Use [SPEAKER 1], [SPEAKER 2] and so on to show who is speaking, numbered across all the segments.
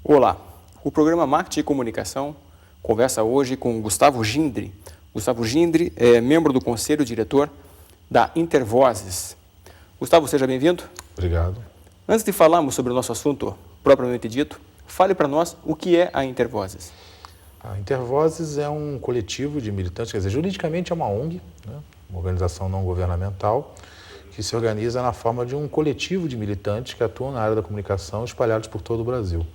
[SPEAKER 1] Olá, o programa Marketing e Comunicação conversa hoje com Gustavo Gindri. Gustavo Gindri é membro do Conselho Diretor da Intervozes. Gustavo, seja bem-vindo.
[SPEAKER 2] Obrigado.
[SPEAKER 1] Antes de falarmos sobre o nosso assunto propriamente dito, fale para nós o que é a Intervozes.
[SPEAKER 2] A Intervozes é um coletivo de militantes, quer dizer, juridicamente é uma ONG, né? Uma organização não governamental, que se organiza na forma de um coletivo de militantes que atuam na área da comunicação espalhados por todo o Brasil.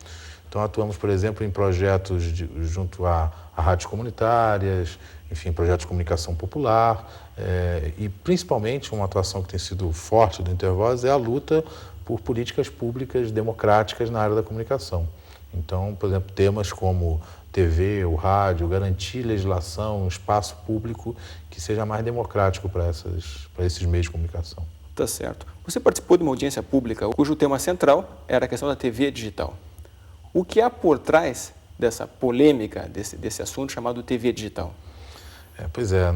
[SPEAKER 2] Então, atuamos, por exemplo, em projetos junto a rádios comunitárias, enfim, projetos de comunicação popular, e principalmente uma atuação que tem sido forte do Intervozes é a luta por políticas públicas democráticas na área da comunicação. Então, por exemplo, temas como TV, o rádio, garantir legislação, um espaço público que seja mais democrático para esses meios de comunicação.
[SPEAKER 1] Tá certo. Você participou de uma audiência pública cujo tema central era a questão da TV digital. O que há por trás dessa polêmica, desse assunto chamado TV digital?
[SPEAKER 2] Pois é,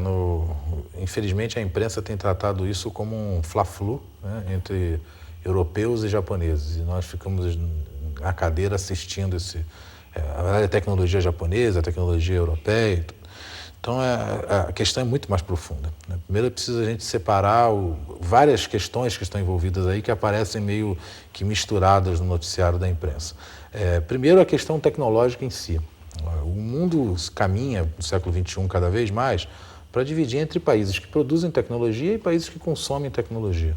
[SPEAKER 2] infelizmente a imprensa tem tratado isso como um fla-flu, né, entre europeus e japoneses. E nós ficamos na cadeira assistindo a tecnologia japonesa, a tecnologia europeia. Então a questão é muito mais profunda, né? Primeiro precisa a gente separar várias questões que estão envolvidas aí que aparecem meio que misturadas no noticiário da imprensa. Primeiro a questão tecnológica em si. O mundo caminha no século XXI cada vez mais para dividir entre países que produzem tecnologia e países que consomem tecnologia.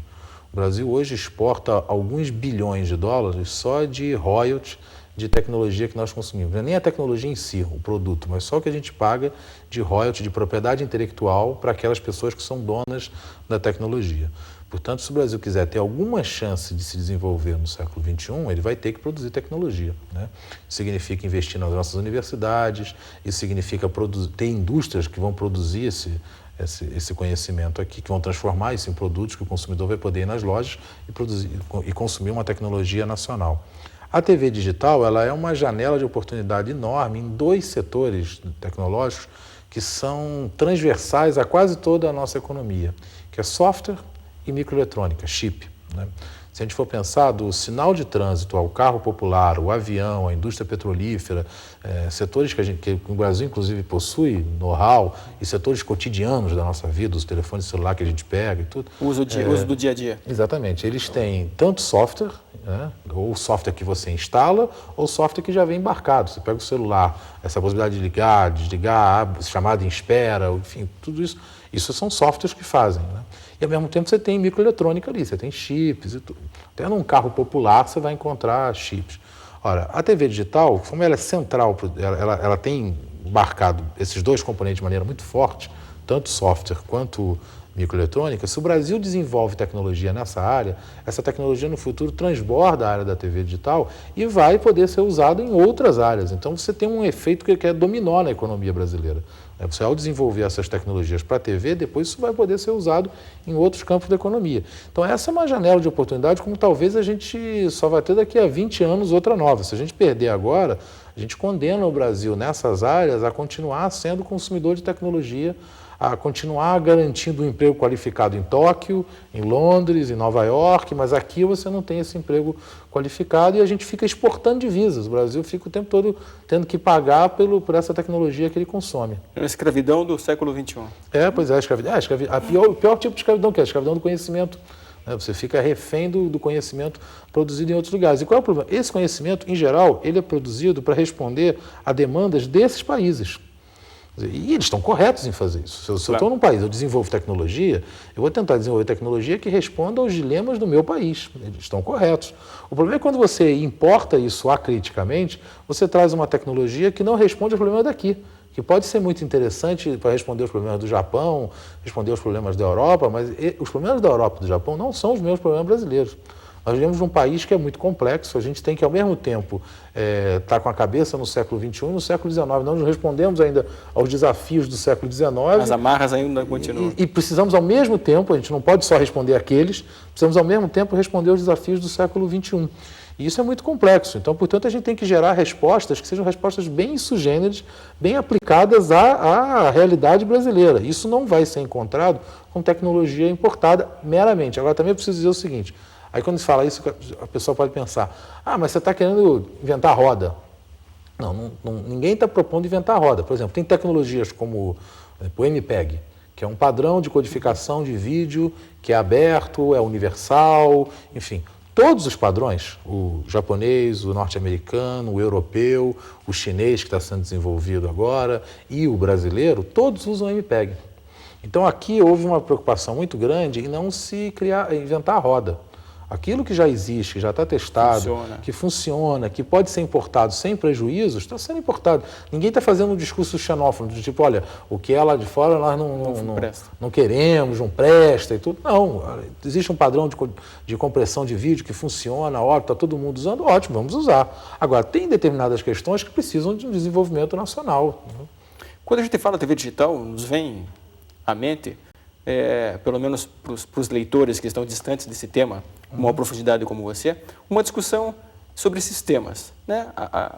[SPEAKER 2] O Brasil hoje exporta alguns bilhões de dólares só de royalties de tecnologia que nós consumimos. Não é nem a tecnologia em si, o produto, mas só o que a gente paga de royalties, de propriedade intelectual para aquelas pessoas que são donas da tecnologia. Portanto, se o Brasil quiser ter alguma chance de se desenvolver no século XXI, ele vai ter que produzir tecnologia, né? Isso significa investir nas nossas universidades, isso significa ter indústrias que vão produzir esse conhecimento aqui, que vão transformar isso em produtos que o consumidor vai poder ir nas lojas e consumir uma tecnologia nacional. A TV digital ela é uma janela de oportunidade enorme em dois setores tecnológicos que são transversais a quase toda a nossa economia, que é software e microeletrônica, chip, né? Se a gente for pensar do sinal de trânsito ao carro popular, o avião, a indústria petrolífera, setores que o Brasil inclusive possui know-how e setores cotidianos da nossa vida, os telefones celular que a gente pega e tudo.
[SPEAKER 1] Uso do dia a dia.
[SPEAKER 2] Exatamente. Eles têm tanto software, né, ou software que você instala, ou software que já vem embarcado. Você pega o celular, essa possibilidade de ligar, desligar, chamada em espera, enfim, tudo isso. Isso são softwares que fazem, né? E ao mesmo tempo você tem microeletrônica ali, você tem chips e tudo. Até num carro popular você vai encontrar chips. Ora, a TV digital, como ela é central, ela tem embarcado esses dois componentes de maneira muito forte, tanto software quanto microeletrônica. Se o Brasil desenvolve tecnologia nessa área, essa tecnologia no futuro transborda a área da TV digital e vai poder ser usada em outras áreas. Então você tem um efeito que é dominó na economia brasileira. Você, ao desenvolver essas tecnologias para a TV, depois isso vai poder ser usado em outros campos da economia. Então essa é uma janela de oportunidade como talvez a gente só vai ter daqui a 20 anos outra nova. Se a gente perder agora, a gente condena o Brasil nessas áreas a continuar sendo consumidor de tecnologia, a continuar garantindo um emprego qualificado em Tóquio, em Londres, em Nova York, mas aqui você não tem esse emprego qualificado e a gente fica exportando divisas. O Brasil fica o tempo todo tendo que pagar por essa tecnologia que ele consome.
[SPEAKER 1] É a escravidão do século XXI.
[SPEAKER 2] Pois é, a escravidão. O pior tipo de escravidão que é a escravidão do conhecimento. Você fica refém do conhecimento produzido em outros lugares. E qual é o problema? Esse conhecimento, em geral, ele é produzido para responder a demandas desses países. E eles estão corretos em fazer isso. Se eu estou num país, eu desenvolvo tecnologia, eu vou tentar desenvolver tecnologia que responda aos dilemas do meu país. Eles estão corretos. O problema é que quando você importa isso acriticamente, você traz uma tecnologia que não responde aos problemas daqui, que pode ser muito interessante para responder aos problemas do Japão, responder aos problemas da Europa, mas os problemas da Europa e do Japão não são os mesmos problemas brasileiros. Nós vivemos num país que é muito complexo, a gente tem que, ao mesmo tempo, estar com a cabeça no século XXI e no século XIX. Nós não respondemos ainda aos desafios do século XIX.
[SPEAKER 1] As amarras ainda continuam.
[SPEAKER 2] E precisamos, ao mesmo tempo, a gente não pode só responder àqueles, precisamos, ao mesmo tempo, responder aos desafios do século XXI. E isso é muito complexo. Então, portanto, a gente tem que gerar respostas que sejam respostas bem sui generis, bem aplicadas à realidade brasileira. Isso não vai ser encontrado com tecnologia importada meramente. Agora, também eu preciso dizer o seguinte. Aí quando se fala isso, a pessoa pode pensar, mas você está querendo inventar roda. Ninguém está propondo inventar a roda. Por exemplo, tem tecnologias como o MPEG, que é um padrão de codificação de vídeo que é aberto, é universal, enfim. Todos os padrões, o japonês, o norte-americano, o europeu, o chinês que está sendo desenvolvido agora e o brasileiro, todos usam MPEG. Então aqui houve uma preocupação muito grande em não se inventar a roda. Aquilo que já existe, que já está testado, que funciona, que pode ser importado sem prejuízos, está sendo importado. Ninguém está fazendo um discurso xenófobo, do tipo, olha, o que é lá de fora nós não queremos, não presta e tudo. Não, existe um padrão de compressão de vídeo que funciona, ótimo, está todo mundo usando, ótimo, vamos usar. Agora, tem determinadas questões que precisam de um desenvolvimento nacional.
[SPEAKER 1] Quando a gente fala TV digital, nos vem à mente, pelo menos para os leitores que estão distantes desse tema, com uma profundidade como você, uma discussão sobre sistemas. Né?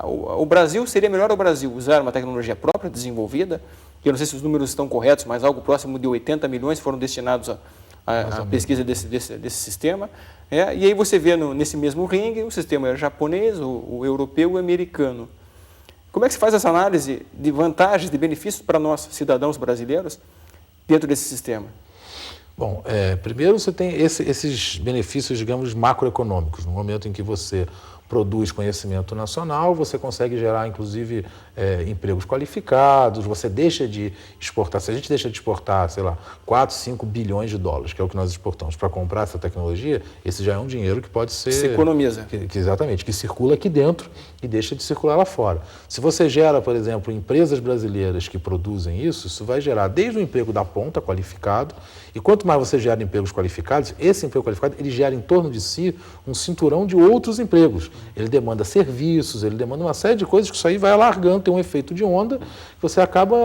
[SPEAKER 1] O Brasil, seria melhor o Brasil usar uma tecnologia própria, desenvolvida, eu não sei se os números estão corretos, mas algo próximo de 80 milhões foram destinados à pesquisa desse sistema. E aí você vê nesse mesmo ringue o sistema japonês, o europeu e o americano. Como é que se faz essa análise de vantagens, de benefícios para nós, cidadãos brasileiros, dentro desse sistema?
[SPEAKER 2] Bom, primeiro você tem esses benefícios, digamos, macroeconômicos. No momento em que você produz conhecimento nacional, você consegue gerar, inclusive, empregos qualificados, você deixa de exportar. Se a gente deixa de exportar, sei lá, 4, 5 bilhões de dólares, que é o que nós exportamos, para comprar essa tecnologia, esse já é um dinheiro que pode ser...
[SPEAKER 1] Se economiza.
[SPEAKER 2] Exatamente, que circula aqui dentro e deixa de circular lá fora. Se você gera, por exemplo, empresas brasileiras que produzem isso vai gerar desde o emprego da ponta, qualificado, e quanto mais você gera empregos qualificados, esse emprego qualificado, ele gera em torno de si um cinturão de outros empregos. Ele demanda serviços, ele demanda uma série de coisas que isso aí vai alargando, tem um efeito de onda, que você acaba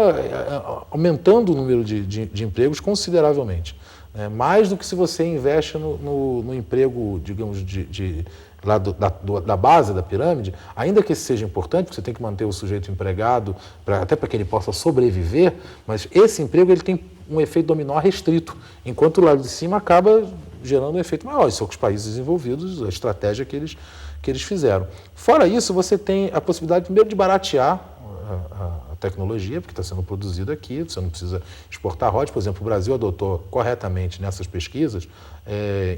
[SPEAKER 2] aumentando o número de empregos consideravelmente. Mais do que se você investe no emprego, digamos, lá da base da pirâmide, ainda que esse seja importante, porque você tem que manter o sujeito empregado, até para que ele possa sobreviver, mas esse emprego ele tem um efeito dominó restrito, enquanto o lado de cima acaba gerando um efeito maior. Isso é o que os países desenvolvidos, a estratégia que eles fizeram. Fora isso, você tem a possibilidade, primeiro, de baratear a tecnologia, porque está sendo produzida aqui, você não precisa exportar royalties. Por exemplo, o Brasil adotou corretamente nessas pesquisas,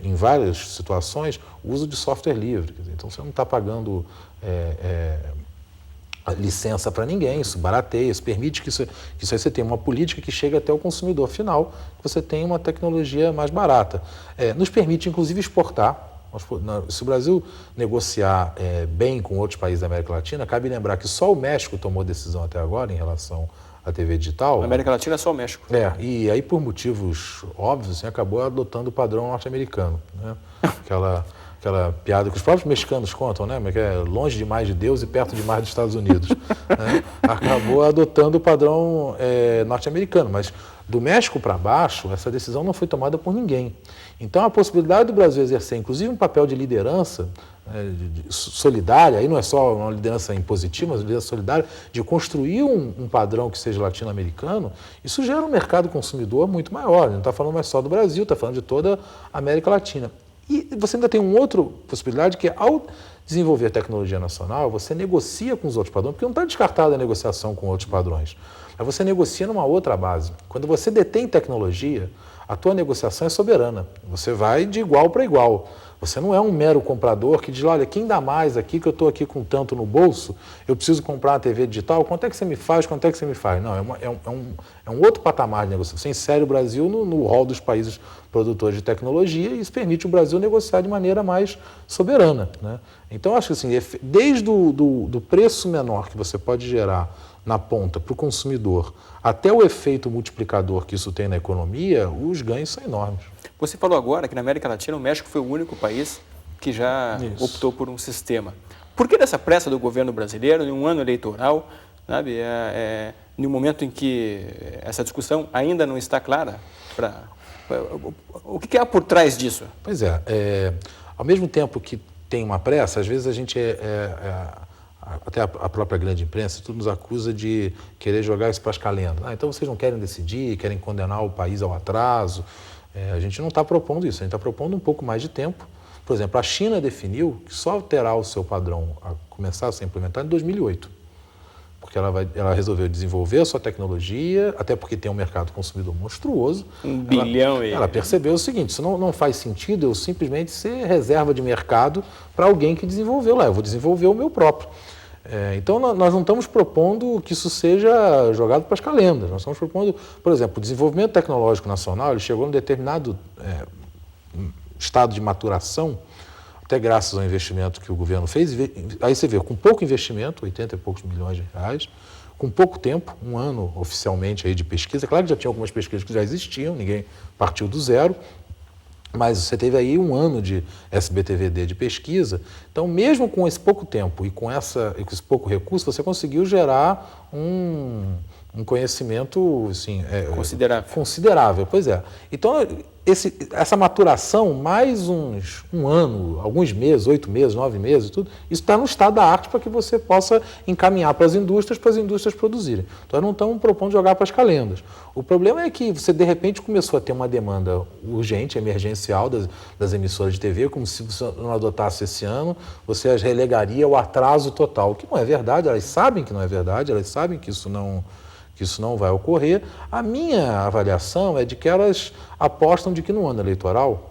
[SPEAKER 2] em várias situações, o uso de software livre. Quer dizer, então, você não está pagando a licença para ninguém, isso barateia, isso permite que isso aí você tenha uma política que chegue até o consumidor final, que você tenha uma tecnologia mais barata. Nos permite, inclusive, exportar. Se o Brasil negociar bem com outros países da América Latina, cabe lembrar que só o México tomou decisão até agora em relação à TV digital.
[SPEAKER 1] Na América Latina é só o México.
[SPEAKER 2] E aí, por motivos óbvios, assim, acabou adotando o padrão norte-americano. Né? Aquela piada que os próprios mexicanos contam, né? Que é longe demais de Deus e perto demais dos Estados Unidos. Né? Acabou adotando o padrão norte-americano, mas do México para baixo, essa decisão não foi tomada por ninguém. Então, a possibilidade do Brasil exercer, inclusive, um papel de liderança solidária, aí não é só uma liderança impositiva, mas uma liderança solidária, de construir um padrão que seja latino-americano, isso gera um mercado consumidor muito maior. Não está falando mais só do Brasil, está falando de toda a América Latina. E você ainda tem uma outra possibilidade, que é, ao desenvolver tecnologia nacional, você negocia com os outros padrões, porque não está descartada a negociação com outros padrões, mas você negocia numa outra base. Quando você detém tecnologia, a tua negociação é soberana. Você vai de igual para igual. Você não é um mero comprador que diz, olha, quem dá mais aqui, que eu estou aqui com tanto no bolso, eu preciso comprar uma TV digital, quanto é que você me faz, quanto é que você me faz? Não, é um outro patamar de negociação. Você insere o Brasil no rol dos países produtores de tecnologia e isso permite o Brasil negociar de maneira mais soberana. Né? Então, acho que assim, desde do preço menor que você pode gerar na ponta para o consumidor, até o efeito multiplicador que isso tem na economia, os ganhos são enormes.
[SPEAKER 1] Você falou agora que na América Latina o México foi o único país que já optou por um sistema. Por que dessa pressa do governo brasileiro, em um ano eleitoral, sabe, em um momento em que essa discussão ainda não está clara? O que há por trás disso?
[SPEAKER 2] Pois ao mesmo tempo que tem uma pressa, às vezes a gente até a própria grande imprensa, tudo nos acusa de querer jogar isso para as calendas. Então vocês não querem decidir, querem condenar o país ao atraso. A gente não está propondo isso, a gente está propondo um pouco mais de tempo. Por exemplo, a China definiu que só terá o seu padrão a começar a ser implementado em 2008. porque ela resolveu desenvolver a sua tecnologia, até porque tem um mercado consumidor monstruoso.
[SPEAKER 1] 1 bilhão.
[SPEAKER 2] Ela percebeu o seguinte, isso não faz sentido eu simplesmente ser reserva de mercado para alguém que desenvolveu lá, eu vou desenvolver o meu próprio. Então, nós não estamos propondo que isso seja jogado para as calendas, nós estamos propondo, por exemplo, o desenvolvimento tecnológico nacional, ele chegou em um determinado estado de maturação, até graças ao investimento que o governo fez, aí você vê, com pouco investimento, 80 e poucos milhões de reais, com pouco tempo, 1 ano oficialmente aí de pesquisa, claro que já tinha algumas pesquisas que já existiam, ninguém partiu do zero, mas você teve aí 1 ano de SBTVD de pesquisa, então mesmo com esse pouco tempo e com esse pouco recurso, você conseguiu gerar um conhecimento assim, considerável. Pois é. Então, essa maturação, mais um ano, alguns meses, 8 meses, 9 meses, tudo, isso está no estado da arte para que você possa encaminhar para as indústrias produzirem. Então, nós não estamos propondo jogar para as calendas. O problema é que você, de repente, começou a ter uma demanda urgente, emergencial das emissoras de TV, como se você não adotasse esse ano, você as relegaria ao atraso total, o que não é verdade, elas sabem que não é verdade, elas sabem que isso não vai ocorrer. A minha avaliação é de que elas apostam de que no ano eleitoral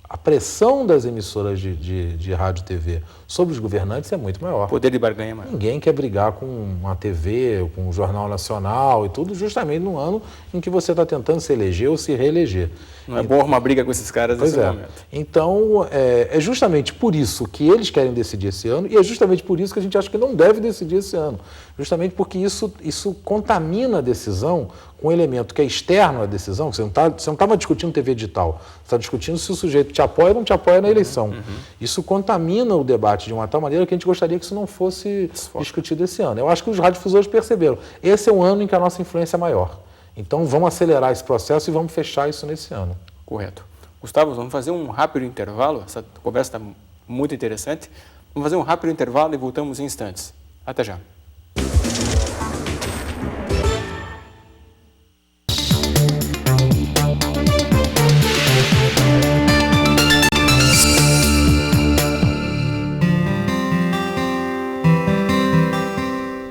[SPEAKER 2] a pressão das emissoras de rádio e TV sobre os governantes é muito maior.
[SPEAKER 1] Poder de barganha maior.
[SPEAKER 2] Ninguém quer brigar com uma TV, com um jornal nacional e tudo, justamente no ano em que você está tentando se eleger ou se reeleger.
[SPEAKER 1] Não é bom uma briga com esses caras nesse momento.
[SPEAKER 2] Então, é justamente por isso que eles querem decidir esse ano e é justamente por isso que a gente acha que não deve decidir esse ano. Justamente porque isso contamina a decisão com um elemento que é externo à decisão, que você não estava discutindo TV digital, você está discutindo se o sujeito te apoia ou não te apoia na eleição. Isso contamina o debate de uma tal maneira que a gente gostaria que isso não fosse discutido esse ano. Eu acho que os radiodifusores perceberam. Esse é um ano em que a nossa influência é maior. Então, vamos acelerar esse processo e vamos fechar isso nesse ano.
[SPEAKER 1] Correto. Gustavo, vamos fazer um rápido intervalo. Essa conversa está muito interessante. Vamos fazer um rápido intervalo e voltamos em instantes. Até já.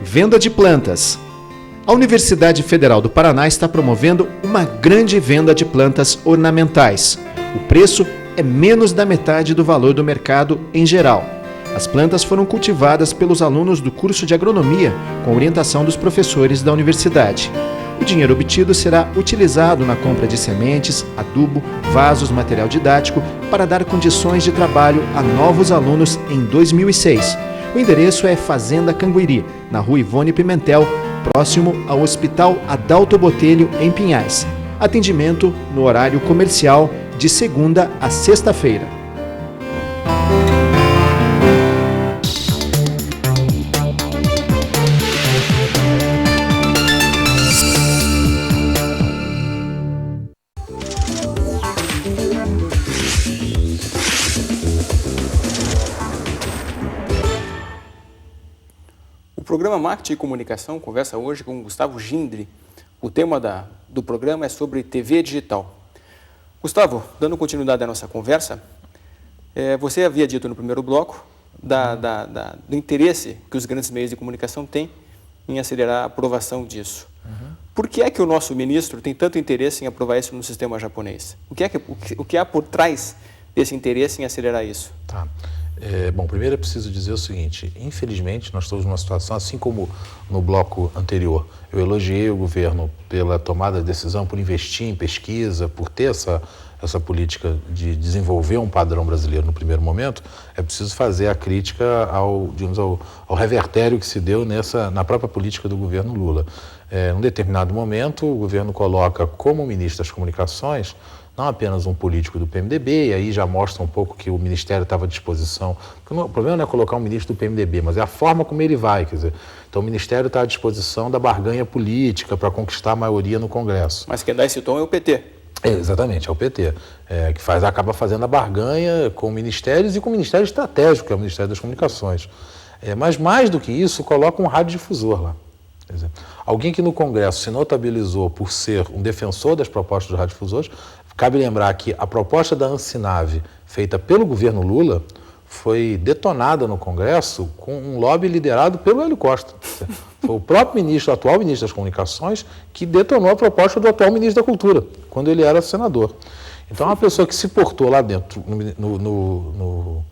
[SPEAKER 3] Venda de plantas. A Universidade Federal do Paraná está promovendo uma grande venda de plantas ornamentais. O preço é menos da metade do valor do mercado em geral. As plantas foram cultivadas pelos alunos do curso de agronomia com orientação dos professores da universidade. O dinheiro obtido será utilizado na compra de sementes, adubo, vasos, material didático para dar condições de trabalho a novos alunos em 2006. O endereço é Fazenda Canguiri, na Rua Ivone Pimentel, próximo ao Hospital Adalto Botelho, em Pinhais. Atendimento no horário comercial, de segunda a sexta-feira.
[SPEAKER 1] O programa Marketing e Comunicação conversa hoje com Gustavo Gindri. O tema do programa é sobre TV digital. Gustavo, dando continuidade à nossa conversa, você havia dito no primeiro bloco do interesse que os grandes meios de comunicação têm em acelerar a aprovação disso. Por que é que o nosso ministro tem tanto interesse em aprovar isso no sistema japonês? O que há por trás desse interesse em acelerar isso?
[SPEAKER 2] Tá. Bom, primeiro é preciso dizer o seguinte, infelizmente nós estamos numa situação, assim como no bloco anterior, eu elogiei o governo pela tomada de decisão, por investir em pesquisa, por ter essa política de desenvolver um padrão brasileiro no primeiro momento, é preciso fazer a crítica ao revertério que se deu na própria política do governo Lula. Num determinado momento, o governo coloca como ministro das Comunicações não apenas um político do PMDB, e aí já mostra um pouco que o Ministério estava à disposição. O problema não é colocar um ministro do PMDB, mas é a forma como ele vai. Quer dizer, então o Ministério está à disposição da barganha política para conquistar a maioria no Congresso.
[SPEAKER 1] Mas quem dá esse tom é o PT.
[SPEAKER 2] Exatamente, é o PT, que acaba fazendo a barganha com ministérios e com o Ministério Estratégico, que é o Ministério das Comunicações. Mas mais do que isso, coloca um radiodifusor lá. Quer dizer, alguém que no Congresso se notabilizou por ser um defensor das propostas dos radiodifusores. Cabe lembrar que a proposta da Ancinave, feita pelo governo Lula, foi detonada no Congresso com um lobby liderado pelo Hélio Costa. Foi o próprio ministro, o atual ministro das Comunicações, que detonou a proposta do atual ministro da Cultura, quando ele era senador. Então, uma pessoa que se portou lá dentro, no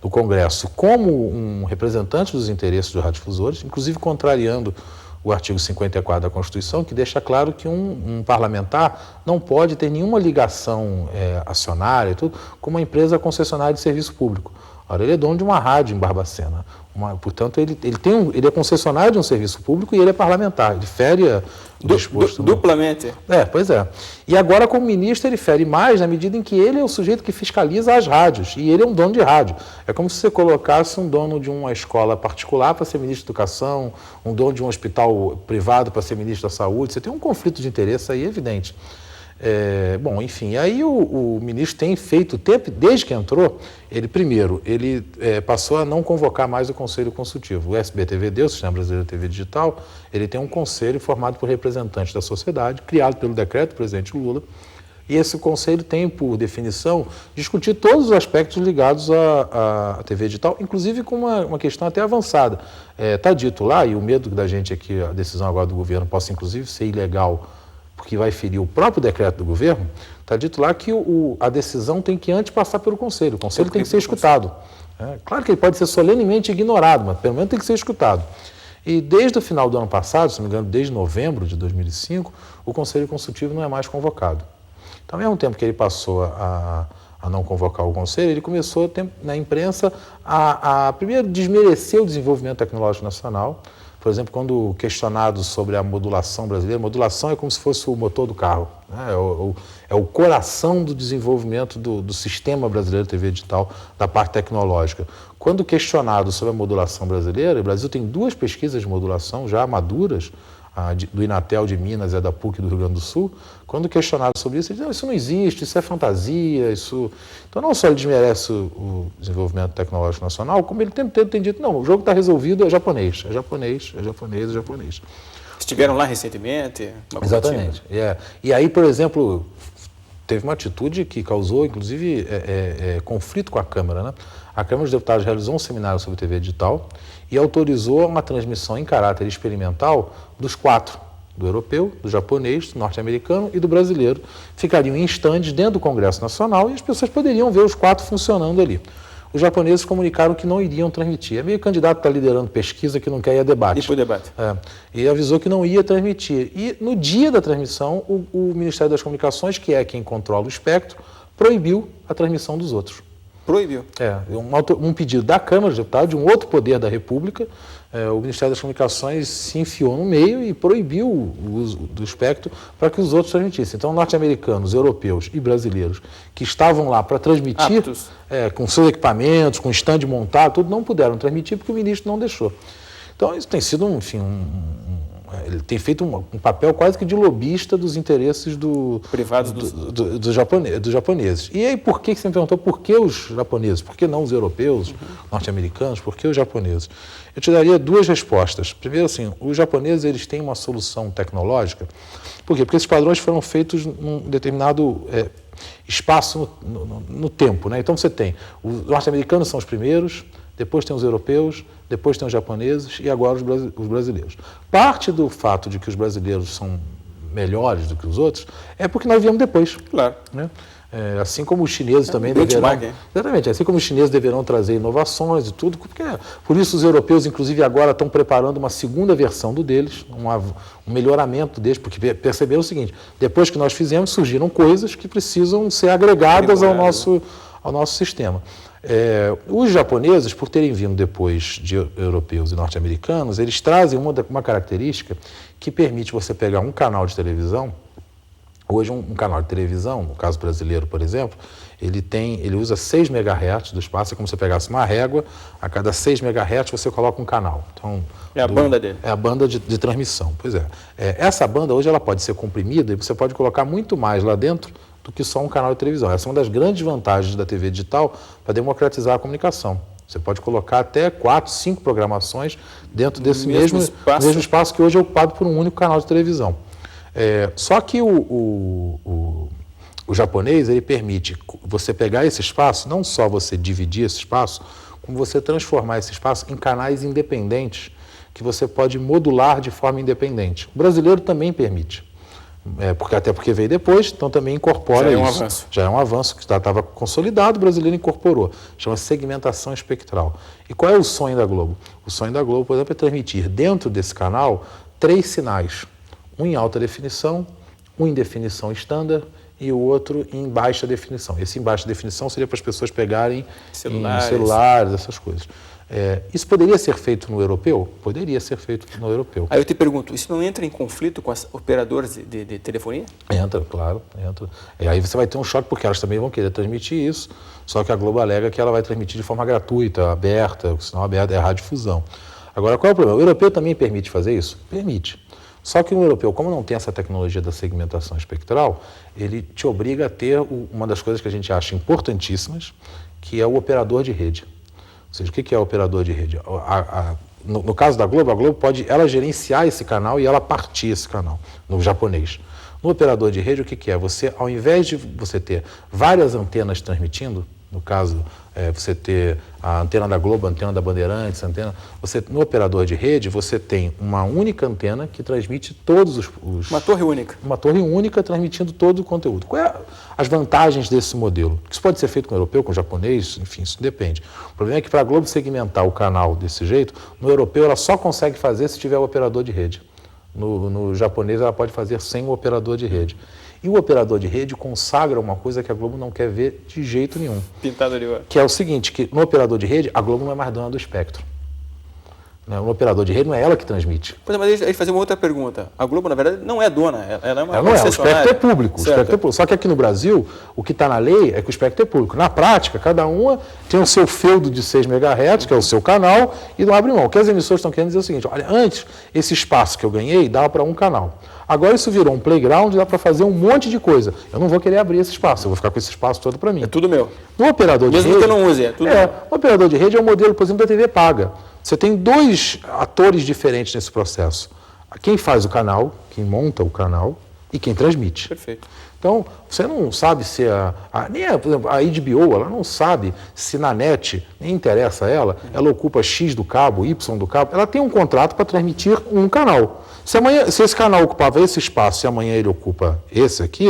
[SPEAKER 2] Congresso, como um representante dos interesses dos radiodifusores, inclusive contrariando o artigo 54 da Constituição, que deixa claro que um parlamentar não pode ter nenhuma ligação acionária e tudo, com uma empresa concessionária de serviço público. Ora, ele é dono de uma rádio em Barbacena. Portanto, ele é concessionário de um serviço público e ele é parlamentar. Ele fere
[SPEAKER 1] duplamente.
[SPEAKER 2] Pois é. E agora, como ministro, ele fere mais na medida em que ele é o sujeito que fiscaliza as rádios. E ele é um dono de rádio. É como se você colocasse um dono de uma escola particular para ser ministro da Educação, um dono de um hospital privado para ser ministro da Saúde. Você tem um conflito de interesse aí evidente. Bom, enfim, aí o ministro tem feito, desde que entrou, ele passou a não convocar mais o Conselho Consultivo. O SBTVD, o Sistema Brasileiro de TV Digital, ele tem um conselho formado por representantes da sociedade, criado pelo decreto do presidente Lula, e esse conselho tem, por definição, discutir todos os aspectos ligados à TV digital, inclusive com uma questão até avançada. Está dito lá, e o medo da gente é que a decisão agora do governo possa, inclusive, ser ilegal, porque vai ferir o próprio decreto do governo, está dito lá que a decisão tem que antes passar pelo Conselho. O Conselho tem que ser escutado. Claro que ele pode ser solenemente ignorado, mas pelo menos tem que ser escutado. E desde o final do ano passado, se não me engano, desde novembro de 2005, o Conselho Consultivo não é mais convocado. Então, ao mesmo tempo que ele passou a não convocar o Conselho, ele começou na imprensa a primeiro desmerecer o desenvolvimento tecnológico nacional. Por exemplo, quando questionado sobre a modulação brasileira, modulação é como se fosse o motor do carro, né? É o coração do desenvolvimento do sistema brasileiro de TV digital, da parte tecnológica. Quando questionado sobre a modulação brasileira, o Brasil tem 2 pesquisas de modulação já maduras, a do Inatel de Minas e a da PUC do Rio Grande do Sul. Quando questionado sobre isso, ele diz, não, isso não existe, isso é fantasia, isso... Então, não só ele desmerece o desenvolvimento tecnológico nacional, como ele tem dito, não, o jogo está resolvido, é japonês.
[SPEAKER 1] Estiveram lá recentemente?
[SPEAKER 2] Exatamente. E aí, por exemplo, teve uma atitude que causou, inclusive, conflito com a Câmara, né? A Câmara dos Deputados realizou um seminário sobre TV digital e autorizou uma transmissão em caráter experimental dos 4, do europeu, do japonês, do norte-americano e do brasileiro. Ficariam em estandes dentro do Congresso Nacional e as pessoas poderiam ver os 4 funcionando ali. Os japoneses comunicaram que não iriam transmitir. É meio candidato que está liderando pesquisa que não quer ir a debate.
[SPEAKER 1] E para o debate.
[SPEAKER 2] E avisou que não ia transmitir. E no dia da transmissão, o Ministério das Comunicações, que é quem controla o espectro, proibiu a transmissão dos outros.
[SPEAKER 1] Proibiu?
[SPEAKER 2] Um pedido da Câmara dos Deputados, de um outro poder da República, o Ministério das Comunicações se enfiou no meio e proibiu o uso do espectro para que os outros transmitissem. Então, norte-americanos, europeus e brasileiros que estavam lá para transmitir, com seus equipamentos, com stand montado, tudo, não puderam transmitir porque o ministro não deixou. Então, isso tem sido, enfim, ele tem feito um papel quase que de lobista dos interesses
[SPEAKER 1] privados
[SPEAKER 2] dos japoneses. E aí, por que você me perguntou por que os japoneses? Por que não os europeus, norte-americanos? Por que os japoneses? Eu te daria 2 respostas. Primeiro, assim, os japoneses eles têm uma solução tecnológica. Por quê? Porque esses padrões foram feitos num determinado espaço no tempo, né? Então, você tem, os norte-americanos são os primeiros, depois tem os europeus, depois tem os japoneses e agora os brasileiros. Parte do fato de que os brasileiros são melhores do que os outros é porque nós viemos depois.
[SPEAKER 1] Claro.
[SPEAKER 2] Né? Assim como os chineses também deverão... Exatamente, assim como os chineses deverão trazer inovações e tudo, porque por isso os europeus, inclusive, agora estão preparando uma segunda versão do deles, um melhoramento deles, porque perceberam o seguinte, depois que nós fizemos, surgiram coisas que precisam ser agregadas ao nosso sistema. Os japoneses, por terem vindo depois de europeus e norte-americanos, eles trazem uma característica que permite você pegar um canal de televisão. Hoje, um canal de televisão, no caso brasileiro, por exemplo, ele usa 6 MHz do espaço, é como se você pegasse uma régua, a cada 6 MHz você coloca um canal. Então,
[SPEAKER 1] a banda dele.
[SPEAKER 2] É a banda de transmissão. Pois é. Essa banda hoje ela pode ser comprimida e você pode colocar muito mais lá dentro do que só um canal de televisão. Essa é uma das grandes vantagens da TV digital para democratizar a comunicação. Você pode colocar até 4, 5 programações dentro desse mesmo espaço que hoje é ocupado por um único canal de televisão. Só que o japonês ele permite você pegar esse espaço, não só você dividir esse espaço, como você transformar esse espaço em canais independentes que você pode modular de forma independente. O brasileiro também permite. Até porque veio depois, então também incorpora isso. Já é um avanço. Já é um avanço que estava consolidado, o brasileiro incorporou. Chama segmentação espectral. E qual é o sonho da Globo? O sonho da Globo, por exemplo, é transmitir dentro desse canal 3 sinais. Um em alta definição, um em definição estándar e o outro em baixa definição. Esse em baixa definição seria para as pessoas pegarem em celulares, essas coisas. Isso poderia ser feito no europeu? Poderia ser feito no europeu.
[SPEAKER 1] Aí eu te pergunto, isso não entra em conflito com as operadoras de telefonia?
[SPEAKER 2] Entra, claro, entra. Aí você vai ter um choque, porque elas também vão querer transmitir isso, só que a Globo alega que ela vai transmitir de forma gratuita, aberta, o sinal aberto é a radiodifusão. Agora, qual é o problema? O europeu também permite fazer isso? Permite. Só que o europeu, como não tem essa tecnologia da segmentação espectral, ele te obriga a ter uma das coisas que a gente acha importantíssimas, que é o operador de rede. Ou seja, o que é o operador de rede? No caso da Globo, a Globo pode ela gerenciar esse canal e ela partir esse canal, no japonês. No operador de rede, o que é? Você, ao invés de você ter várias antenas transmitindo, no caso, você ter a antena da Globo, a antena da Bandeirantes, no operador de rede, você tem uma única antena que transmite todos os...
[SPEAKER 1] Uma torre única.
[SPEAKER 2] Uma torre única transmitindo todo o conteúdo. Quais as vantagens desse modelo? Isso pode ser feito com o europeu, com o japonês, enfim, isso depende. O problema é que para a Globo segmentar o canal desse jeito, no europeu ela só consegue fazer se tiver o operador de rede. No japonês ela pode fazer sem o operador de rede. E o operador de rede consagra uma coisa que a Globo não quer ver de jeito nenhum.
[SPEAKER 1] Pintado ali, ó.
[SPEAKER 2] Que é o seguinte, que no operador de rede, a Globo não é mais dona do espectro. No operador de rede não é ela que transmite.
[SPEAKER 1] Pois é, mas deixa eu fazer uma outra pergunta. A Globo, na verdade, não é dona, ela é uma
[SPEAKER 2] concessionária. Não é, o espectro é público. O espectro é público. Só que aqui no Brasil, o que está na lei é que o espectro é público. Na prática, cada uma tem o seu feudo de 6 MHz, que é o seu canal, e não abre mão. O que as emissoras estão querendo dizer é o seguinte, olha, antes, esse espaço que eu ganhei dava para um canal. Agora isso virou um playground, dá para fazer um monte de coisa. Eu não vou querer abrir esse espaço, eu vou ficar com esse espaço todo para mim.
[SPEAKER 1] É tudo meu.
[SPEAKER 2] No operador de rede...
[SPEAKER 1] Mesmo que eu não use, é tudo meu.
[SPEAKER 2] O operador de rede é o modelo, por exemplo, da TV paga. Você tem 2 atores diferentes nesse processo. Quem faz o canal, quem monta o canal e quem transmite.
[SPEAKER 1] Perfeito.
[SPEAKER 2] Então, você não sabe se por exemplo, a HBO, ela não sabe se na net, nem interessa a ela ocupa X do cabo, Y do cabo, ela tem um contrato para transmitir um canal. Se esse canal ocupava esse espaço e amanhã ele ocupa esse aqui,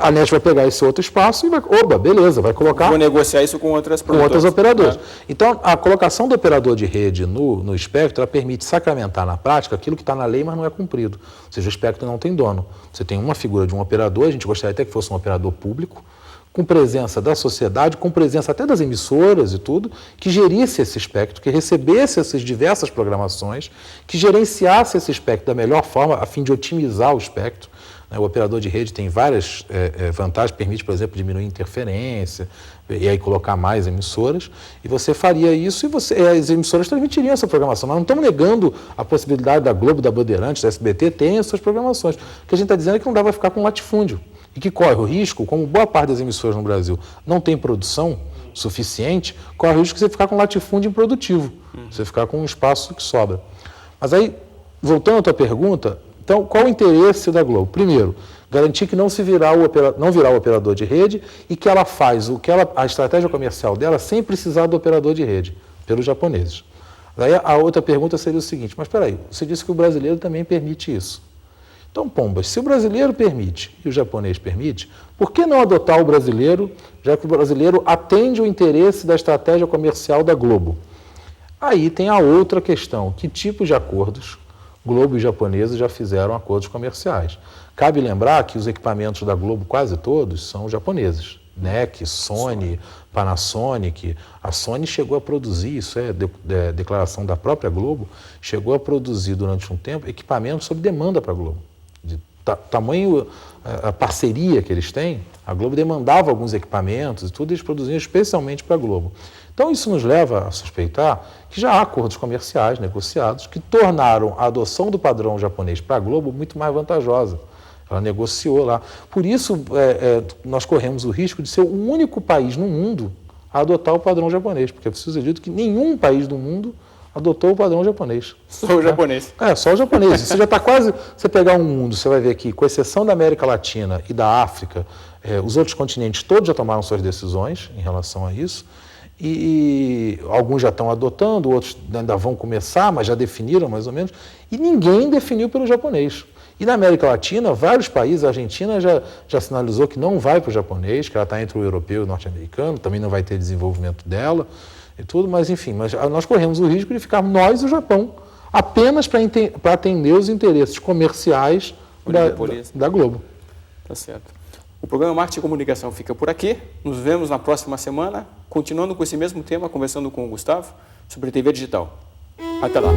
[SPEAKER 2] a net vai pegar esse outro espaço e vai, beleza, vai colocar...
[SPEAKER 1] Vou negociar isso com outras produtoras.
[SPEAKER 2] Com outras operadoras. Então, a colocação do operador de rede no espectro, ela permite sacramentar na prática aquilo que está na lei, mas não é cumprido. Ou seja, o espectro não tem dono. Você tem uma figura de um operador, a gente gostaria até que fosse um operador público, com presença da sociedade, com presença até das emissoras e tudo, que gerisse esse espectro, que recebesse essas diversas programações, que gerenciasse esse espectro da melhor forma, a fim de otimizar o espectro. O operador de rede tem várias vantagens, permite, por exemplo, diminuir interferência, e aí colocar mais emissoras, e você faria isso e as emissoras transmitiriam essa programação. Nós não estamos negando a possibilidade da Globo, da Bandeirantes, da SBT, terem as suas programações. O que a gente está dizendo é que não dá para ficar com latifúndio. E que corre o risco, como boa parte das emissoras no Brasil não tem produção suficiente, corre o risco de você ficar com latifúndio improdutivo, você ficar com um espaço que sobra. Mas aí, voltando à tua pergunta, então, qual o interesse da Globo? Primeiro, garantir que não virar o operador de rede e que ela faz a estratégia comercial dela sem precisar do operador de rede, pelos japoneses. Daí a outra pergunta seria o seguinte, mas espera aí, você disse que o brasileiro também permite isso. Então, pombas, se o brasileiro permite e o japonês permite, por que não adotar o brasileiro, já que o brasileiro atende o interesse da estratégia comercial da Globo? Aí tem a outra questão, que tipo de acordos Globo e japoneses já fizeram acordos comerciais? Cabe lembrar que os equipamentos da Globo, quase todos, são japoneses. NEC, Sony, Panasonic. A Sony chegou a produzir, isso é declaração da própria Globo, chegou a produzir durante um tempo equipamentos sob demanda para a Globo. De tamanho, a parceria que eles têm, a Globo demandava alguns equipamentos e tudo, eles produziam especialmente para a Globo. Então isso nos leva a suspeitar que já há acordos comerciais negociados que tornaram a adoção do padrão japonês para a Globo muito mais vantajosa. Ela negociou lá. Por isso, nós corremos o risco de ser o único país no mundo a adotar o padrão japonês, porque é preciso ser dito que nenhum país do mundo adotou o padrão japonês.
[SPEAKER 1] Só o japonês.
[SPEAKER 2] Só o japonês. Você já está quase... Você pegar um mundo, você vai ver que, com exceção da América Latina e da África, os outros continentes todos já tomaram suas decisões em relação a isso. E alguns já estão adotando, outros ainda vão começar, mas já definiram mais ou menos, e ninguém definiu pelo japonês. E na América Latina, vários países, a Argentina já sinalizou que não vai para o japonês, que ela está entre o europeu e o norte-americano, também não vai ter desenvolvimento dela e tudo, mas enfim, nós corremos o risco de ficar nós e o Japão, apenas para atender os interesses comerciais da Globo.
[SPEAKER 1] Tá certo. O programa Marketing e Comunicação fica por aqui. Nos vemos na próxima semana, continuando com esse mesmo tema, conversando com o Gustavo sobre TV digital. Até lá.